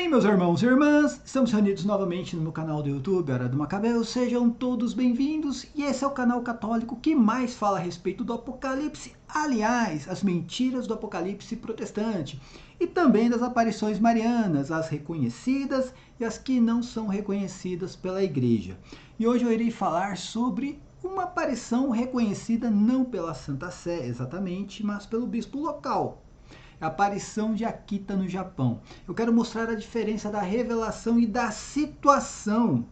bem, meus irmãos e irmãs? Estamos reunidos novamente no meu canal do YouTube, Hora do Macabeu. Sejam todos bem-vindos. E esse é o canal católico que mais fala a respeito do Apocalipse. Aliás, as mentiras do Apocalipse protestante. E também das aparições marianas, as reconhecidas e as que não são reconhecidas pela Igreja. E hoje eu irei falar sobre uma aparição reconhecida não pela Santa Sé exatamente, mas pelo bispo local. A aparição de Akita no Japão. Eu quero mostrar a diferença da revelação e da situação.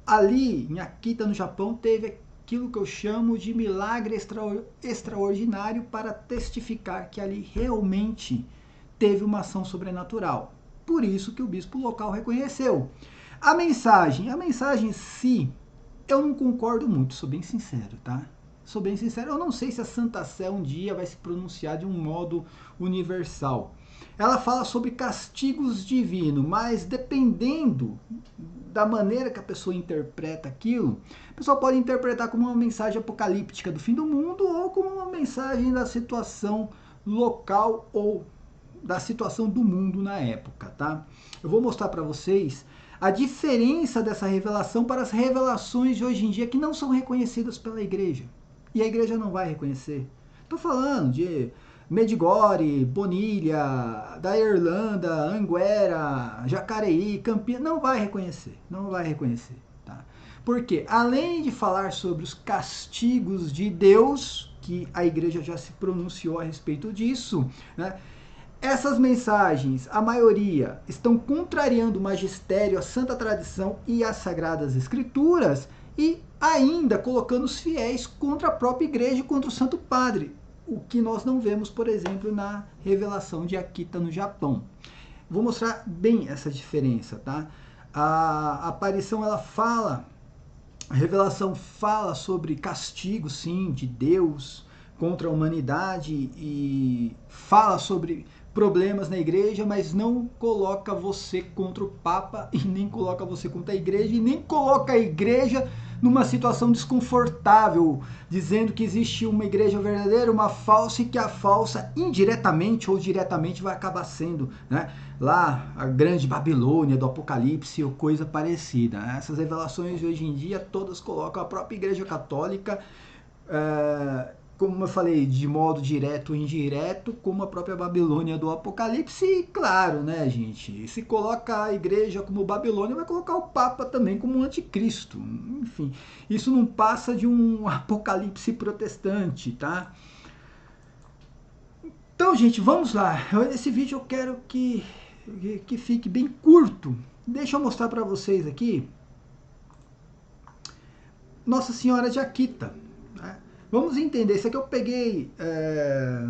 Ali, em Akita no Japão, teve aquilo que eu chamo de milagre extraordinário para testificar que ali realmente teve uma ação sobrenatural. Por isso que o bispo local reconheceu. A mensagem em si, eu não concordo muito, sou bem sincero, tá? Sou bem sincero, eu não sei se a Santa Sé um dia vai se pronunciar de um modo universal. Ela fala sobre castigos divinos, mas dependendo da maneira que a pessoa interpreta aquilo, a pessoa pode interpretar como uma mensagem apocalíptica do fim do mundo ou como uma mensagem da situação local ou da situação do mundo na época, tá? Eu vou mostrar para vocês a diferença dessa revelação para as revelações de hoje em dia que não são reconhecidas pela Igreja. E a Igreja não vai reconhecer. Estou falando de Medjugorje, Bonilha, da Irlanda, Anguera, Jacareí, Campinas. Não vai reconhecer. Não vai reconhecer. Tá? Porque, além de falar sobre os castigos de Deus, que a Igreja já se pronunciou a respeito disso, né? Essas mensagens, a maioria, estão contrariando o magistério, a santa tradição e as sagradas escrituras e ainda colocando os fiéis contra a própria igreja e contra o Santo Padre, o que nós não vemos, por exemplo, na revelação de Akita no Japão. Vou mostrar bem essa diferença, tá? A aparição, ela fala, a revelação fala sobre castigo, sim, de Deus contra a humanidade e fala sobre problemas na igreja, mas não coloca você contra o Papa e nem coloca você contra a igreja e nem coloca a igreja numa situação desconfortável, dizendo que existe uma igreja verdadeira, uma falsa e que a falsa indiretamente ou diretamente vai acabar sendo, né, lá a grande Babilônia do Apocalipse ou coisa parecida. Essas revelações de hoje em dia todas colocam a própria Igreja Católica como eu falei, de modo direto ou indireto, como a própria Babilônia do Apocalipse, e claro, né, gente, se coloca a igreja como Babilônia, vai colocar o Papa também como anticristo. Enfim, isso não passa de um apocalipse protestante, tá? Então, gente, vamos lá. Esse vídeo eu quero que fique bem curto. Deixa eu mostrar para vocês aqui Nossa Senhora de Akita, né? Vamos entender, isso aqui eu peguei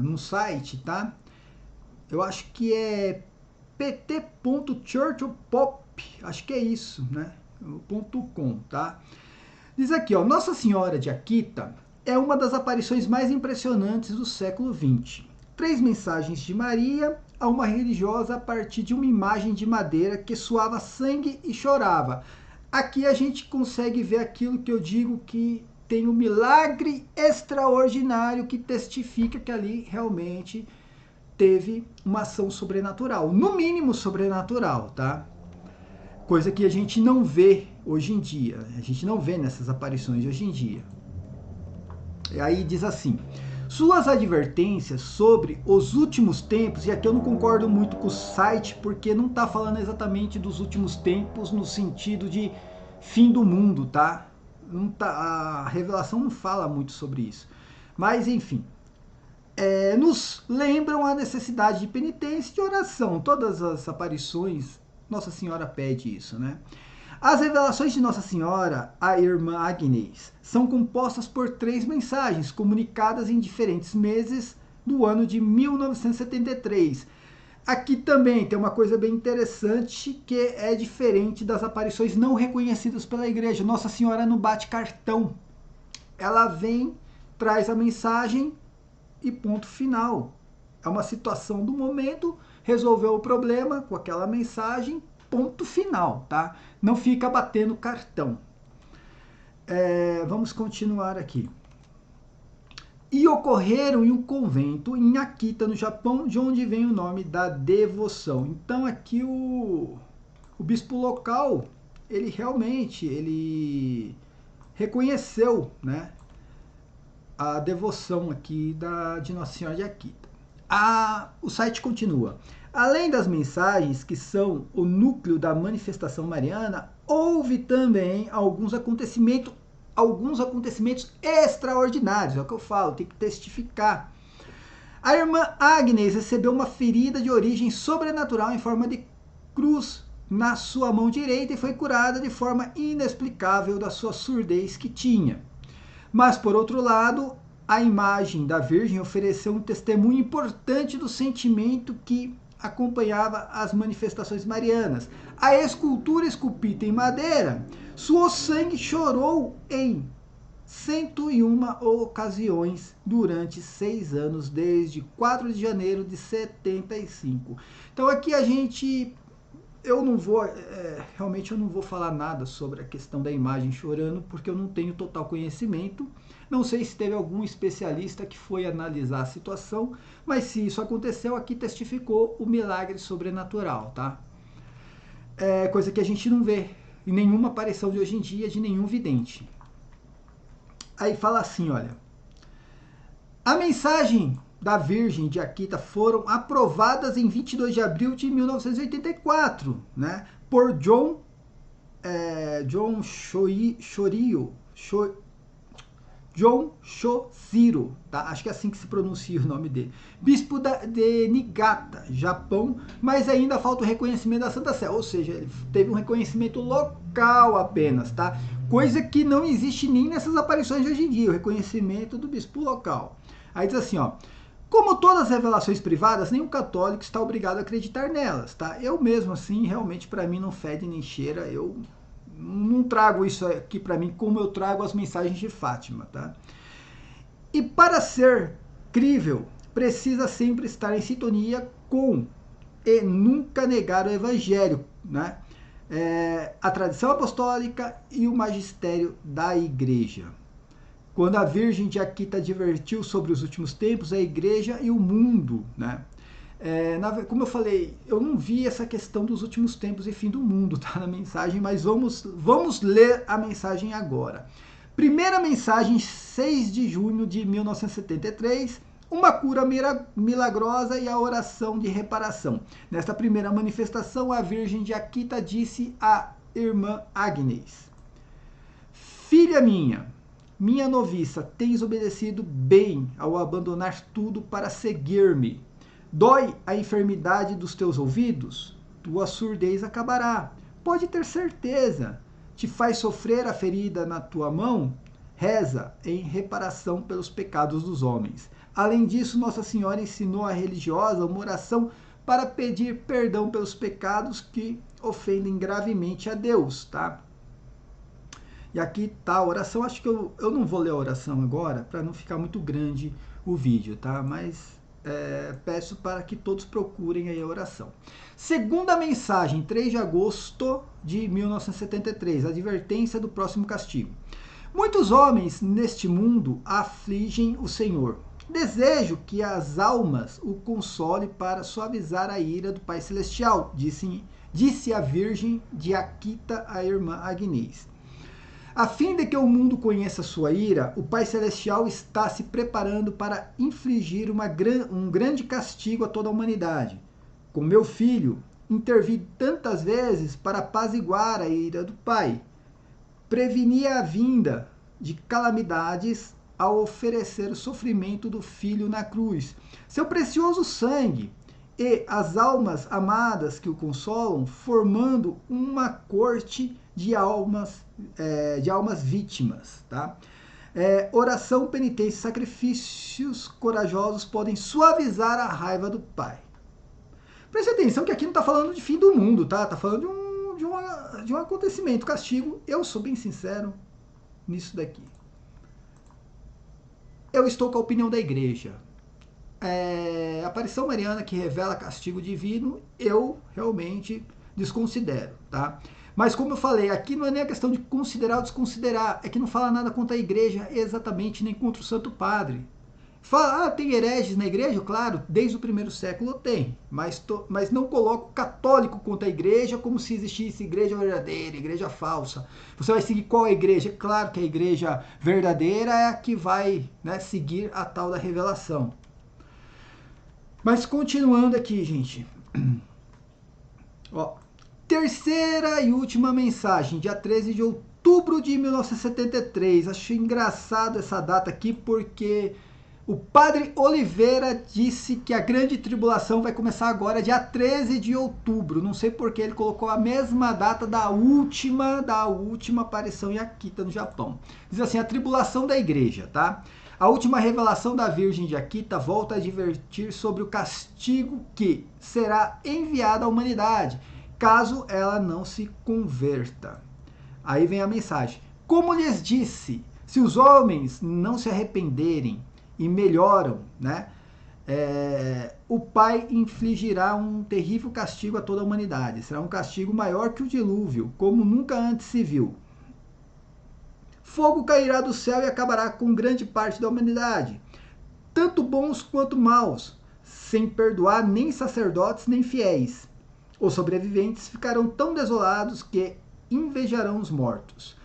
no site, tá? Eu acho que é pt.churchofpop, acho que é isso, né? .com, tá? Diz aqui, ó, Nossa Senhora de Akita é uma das aparições mais impressionantes do século XX. 3 mensagens de Maria a uma religiosa a partir de uma imagem de madeira que suava sangue e chorava. Aqui a gente consegue ver aquilo que eu digo que tem um milagre extraordinário que testifica que ali realmente teve uma ação sobrenatural, no mínimo sobrenatural, tá? Coisa que a gente não vê hoje em dia, a gente não vê nessas aparições de hoje em dia. E aí diz assim, suas advertências sobre os últimos tempos, e aqui eu não concordo muito com o site, porque não está falando exatamente dos últimos tempos no sentido de fim do mundo, tá? Não tá, a revelação não fala muito sobre isso. Mas, enfim, nos lembram a necessidade de penitência e de oração. Todas as aparições, Nossa Senhora pede isso, né? As revelações de Nossa Senhora, a irmã Agnès, são compostas por 3 mensagens, comunicadas em diferentes meses do ano de 1973. Aqui também tem uma coisa bem interessante que é diferente das aparições não reconhecidas pela igreja. Nossa Senhora não bate cartão. Ela vem, traz a mensagem e ponto final. É uma situação do momento, resolveu o problema com aquela mensagem, ponto final, tá? Não fica batendo cartão. Vamos continuar aqui. e ocorreram em um convento em Akita, no Japão, de onde vem o nome da devoção. Então aqui o bispo local, ele realmente reconheceu, né, a devoção aqui de Nossa Senhora de Akita. O site continua. Além das mensagens que são o núcleo da manifestação mariana, houve também alguns acontecimentos extraordinários, é o que eu falo, tem que testificar. A irmã Agnes recebeu uma ferida de origem sobrenatural em forma de cruz na sua mão direita e foi curada de forma inexplicável da sua surdez que tinha. Mas, por outro lado, a imagem da Virgem ofereceu um testemunho importante do sentimento que acompanhava as manifestações marianas. A escultura esculpida em madeira suou sangue e chorou em 101 ocasiões durante 6 anos, desde 4 de janeiro de 75. Então aqui eu não vou, realmente eu não vou falar nada sobre a questão da imagem chorando, porque eu não tenho total conhecimento. Não sei se teve algum especialista que foi analisar a situação, mas se isso aconteceu, aqui testificou o milagre sobrenatural, tá? Coisa que a gente não vê em nenhuma aparição de hoje em dia de nenhum vidente. Aí fala assim, olha, a mensagem da Virgem de Akita foram aprovadas em 22 de abril de 1984, né, por John Shoshiro, tá? Acho que é assim que se pronuncia o nome dele. Bispo de Niigata, Japão, mas ainda falta o reconhecimento da Santa Sé, ou seja, ele teve um reconhecimento local apenas, tá? Coisa que não existe nem nessas aparições de hoje em dia, o reconhecimento do bispo local. Aí diz assim, ó, como todas as revelações privadas, nenhum católico está obrigado a acreditar nelas, tá? Eu mesmo assim, realmente para mim não fede nem cheira, eu não trago isso aqui para mim como eu trago as mensagens de Fátima, tá? E para ser crível, precisa sempre estar em sintonia com e nunca negar o evangelho, né? A tradição apostólica e o magistério da igreja. Quando a Virgem de Akita advertiu sobre os últimos tempos, a igreja e o mundo, né? Como eu falei, eu não vi essa questão dos últimos tempos e fim do mundo, tá, na mensagem, mas vamos ler a mensagem agora. Primeira mensagem, 6 de junho de 1973, uma cura milagrosa e a oração de reparação. Nesta primeira manifestação, a Virgem de Akita disse à irmã Agnes: filha minha noviça, tens obedecido bem ao abandonar tudo para seguir-me. Dói a enfermidade dos teus ouvidos? Tua surdez acabará. Pode ter certeza. Te faz sofrer a ferida na tua mão? Reza em reparação pelos pecados dos homens. Além disso, Nossa Senhora ensinou à religiosa uma oração para pedir perdão pelos pecados que ofendem gravemente a Deus, tá? E aqui tá a oração. Acho que eu não vou ler a oração agora, para não ficar muito grande o vídeo, tá? Mas peço para que todos procurem aí a oração. Segunda mensagem, 3 de agosto de 1973, advertência do próximo castigo. Muitos homens neste mundo afligem o Senhor. Desejo que as almas o console para suavizar a ira do Pai Celestial, disse a Virgem de Akita à irmã Agnes. A fim de que o mundo conheça sua ira, o Pai Celestial está se preparando para infligir um grande castigo a toda a humanidade. Com meu filho, intervi tantas vezes para apaziguar a ira do Pai. Preveni a vinda de calamidades ao oferecer o sofrimento do Filho na cruz. Seu precioso sangue e as almas amadas que o consolam, formando uma corte de almas vítimas, tá? Oração, penitência e sacrifícios corajosos podem suavizar a raiva do Pai. Preste atenção que aqui não está falando de fim do mundo, tá? Está falando de um acontecimento, castigo. Eu sou bem sincero nisso daqui. Eu estou com a opinião da igreja. Aparição mariana que revela castigo divino, eu realmente desconsidero, tá? Mas como eu falei, aqui não é nem a questão de considerar ou desconsiderar, é que não fala nada contra a igreja exatamente, nem contra o Santo Padre. Fala, tem hereges na igreja? Claro, desde o primeiro século tem, mas não coloca o católico contra a igreja como se existisse igreja verdadeira, igreja falsa. Você vai seguir qual igreja? Claro que a igreja verdadeira é a que vai, né, seguir a tal da revelação. Mas continuando aqui, gente. Ó, terceira e última mensagem, dia 13 de outubro de 1973. Acho engraçado essa data aqui porque o padre Oliveira disse que a grande tribulação vai começar agora, dia 13 de outubro. Não sei porque ele colocou a mesma data da última aparição em Akita, no Japão. Diz assim, a tribulação da igreja, tá? A última revelação da Virgem de Akita volta a advertir sobre o castigo que será enviado à humanidade, caso ela não se converta. Aí vem a mensagem. Como lhes disse, se os homens não se arrependerem e melhoram, né, o Pai infligirá um terrível castigo a toda a humanidade. Será um castigo maior que o dilúvio, como nunca antes se viu. Fogo cairá do céu e acabará com grande parte da humanidade, tanto bons quanto maus, sem perdoar nem sacerdotes nem fiéis. Os sobreviventes ficarão tão desolados que invejarão os mortos.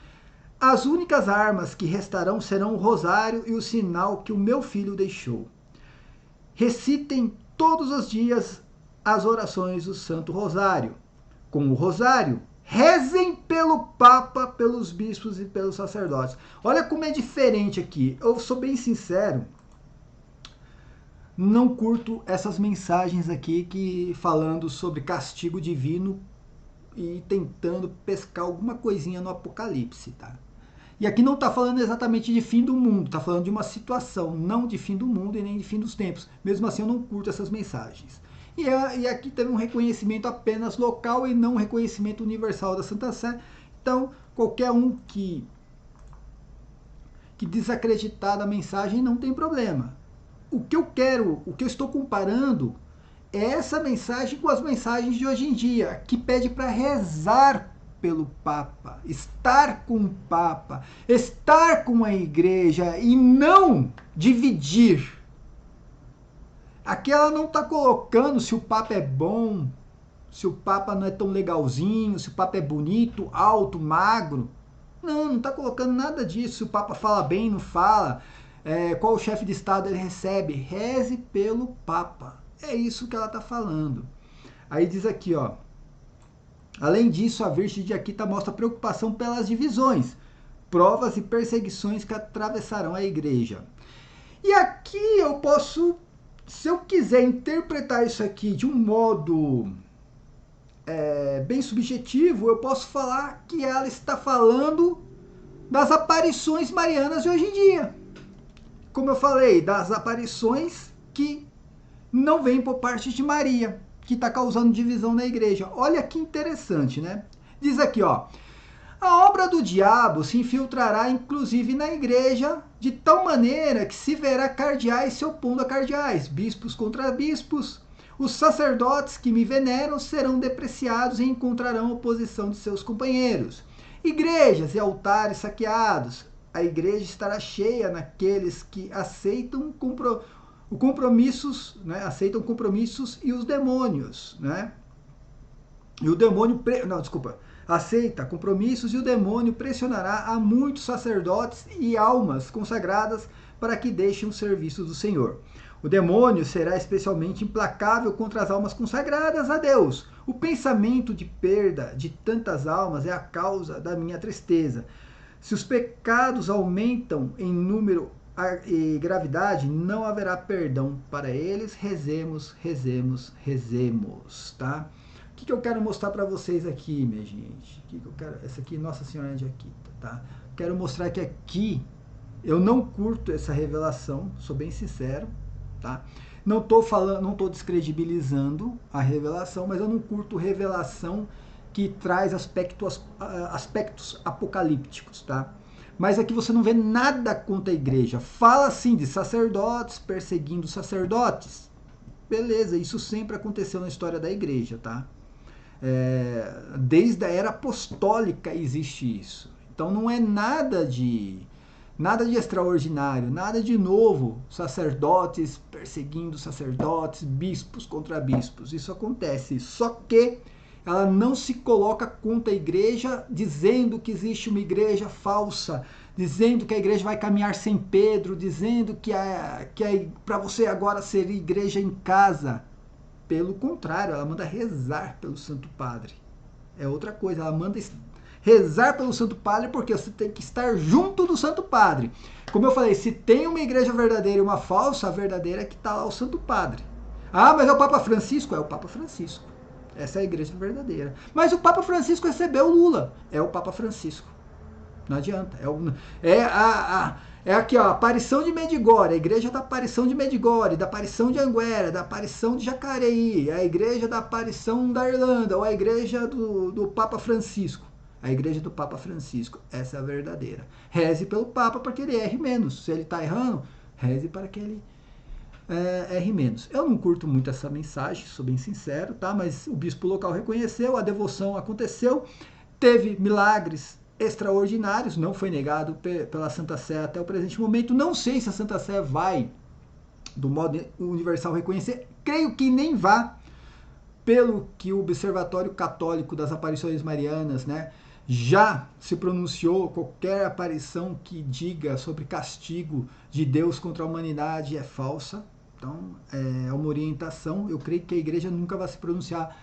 As únicas armas que restarão serão o rosário e o sinal que o meu filho deixou. Recitem todos os dias as orações do Santo Rosário. Com o rosário, rezem pelo Papa, pelos bispos e pelos sacerdotes. Olha como é diferente aqui. Eu sou bem sincero, não curto essas mensagens aqui que falando sobre castigo divino e tentando pescar alguma coisinha no Apocalipse, tá? E aqui não está falando exatamente de fim do mundo, está falando de uma situação, não de fim do mundo e nem de fim dos tempos. Mesmo assim, eu não curto essas mensagens. E aqui teve um reconhecimento apenas local e não um reconhecimento universal da Santa Sé. Então, qualquer um que desacreditar da mensagem não tem problema. O que eu estou comparando é essa mensagem com as mensagens de hoje em dia, que pede para rezar pelo Papa, estar com o Papa, estar com a igreja e não dividir. Aqui ela não está colocando se o Papa é bom, se o Papa não é tão legalzinho, se o Papa é bonito, alto, magro. Não está colocando nada disso. Se o Papa fala bem, não fala, qual chefe de Estado ele recebe. Reze pelo Papa. É isso que ela está falando. Aí diz aqui, ó. Além disso, a Virgem de Akita mostra preocupação pelas divisões, provas e perseguições que atravessarão a igreja. E aqui eu posso, se eu quiser interpretar isso aqui de um modo bem subjetivo, eu posso falar que ela está falando das aparições marianas de hoje em dia. Como eu falei, das aparições que não vêm por parte de Maria, que está causando divisão na igreja. Olha que interessante, né? Diz aqui, ó. A obra do diabo se infiltrará inclusive na igreja, de tal maneira que se verá cardeais se opondo a cardeais, bispos contra bispos. Os sacerdotes que me veneram serão depreciados e encontrarão oposição de seus companheiros. Igrejas e altares saqueados. A igreja estará cheia naqueles que aceitam compromissos, né? Aceitam compromissos e os demônios, né? E o demônio, aceita compromissos e o demônio pressionará a muitos sacerdotes e almas consagradas para que deixem o serviço do Senhor. O demônio será especialmente implacável contra as almas consagradas a Deus. O pensamento de perda de tantas almas é a causa da minha tristeza. Se os pecados aumentam em número e gravidade, não haverá perdão para eles. Rezemos, rezemos, rezemos, tá? O que eu quero mostrar para vocês aqui, minha gente? Essa aqui, Nossa Senhora de Akita, tá? Quero mostrar que aqui eu não curto essa revelação, sou bem sincero, tá? Não tô descredibilizando a revelação, mas eu não curto revelação que traz aspectos apocalípticos, tá? Mas aqui você não vê nada contra a igreja. Fala assim de sacerdotes perseguindo sacerdotes. Beleza, isso sempre aconteceu na história da igreja, tá? Desde a era apostólica existe isso. Então não é nada de Nada de extraordinário, nada de novo, sacerdotes perseguindo sacerdotes, bispos contra bispos. Isso acontece, só que ela não se coloca contra a igreja dizendo que existe uma igreja falsa, dizendo que a igreja vai caminhar sem Pedro, dizendo que para você agora ser igreja em casa. Pelo contrário, ela manda rezar pelo Santo Padre. É outra coisa, ela manda rezar pelo Santo Padre, porque você tem que estar junto do Santo Padre. Como eu falei, se tem uma igreja verdadeira e uma falsa, a verdadeira é que está lá o Santo Padre. Ah, mas é o Papa Francisco? É o Papa Francisco. Essa é a igreja verdadeira. Mas o Papa Francisco recebeu o Lula. É o Papa Francisco. Não adianta. É aqui, ó, a aparição de Medjugorje, a igreja da aparição de Medjugorje, da aparição de Anguera, da aparição de Jacareí, a igreja da aparição da Irlanda, ou a igreja do Papa Francisco. A igreja do Papa Francisco, essa é a verdadeira. Reze pelo Papa para que ele erre menos. Se ele está errando, reze para que ele erre menos. Eu não curto muito essa mensagem, sou bem sincero, tá? Mas o bispo local reconheceu, a devoção aconteceu, teve milagres extraordinários, não foi negado pela Santa Sé até o presente momento. Não sei se a Santa Sé vai, do modo universal, reconhecer. Creio que nem vá, pelo que o Observatório Católico das Aparições Marianas, né, já se pronunciou. Qualquer aparição que diga sobre castigo de Deus contra a humanidade é falsa. Então, é uma orientação. Eu creio que a igreja nunca vai se pronunciar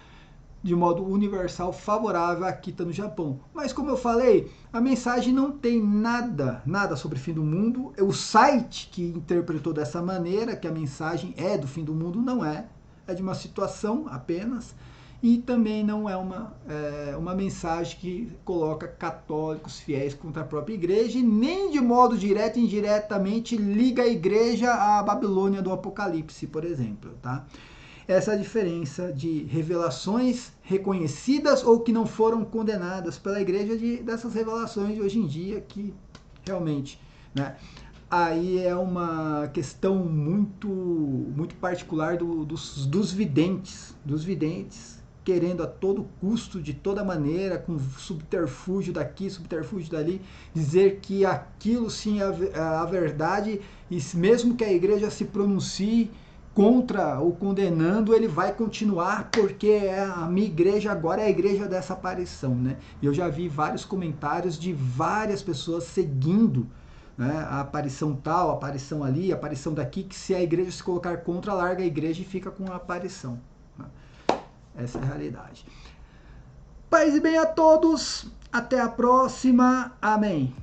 de modo universal favorável à Akita no Japão. Mas, como eu falei, a mensagem não tem nada sobre o fim do mundo. O site que interpretou dessa maneira, que a mensagem é do fim do mundo, não é. É de uma situação apenas. E também não é uma mensagem que coloca católicos fiéis contra a própria igreja, e nem de modo direto e indiretamente liga a igreja à Babilônia do Apocalipse, por exemplo, tá? Essa é a diferença de revelações reconhecidas ou que não foram condenadas pela igreja, dessas revelações de hoje em dia que realmente, né, aí é uma questão muito particular dos videntes, querendo a todo custo, de toda maneira, com subterfúgio daqui, subterfúgio dali, dizer que aquilo sim é a verdade, e mesmo que a igreja se pronuncie contra ou condenando, ele vai continuar, porque a minha igreja agora é a igreja dessa aparição, né? E eu já vi vários comentários de várias pessoas seguindo, né, a aparição tal, a aparição ali, a aparição daqui, que se a igreja se colocar contra, larga a igreja e fica com a aparição. Essa é a realidade. Paz e bem a todos. Até a próxima. Amém.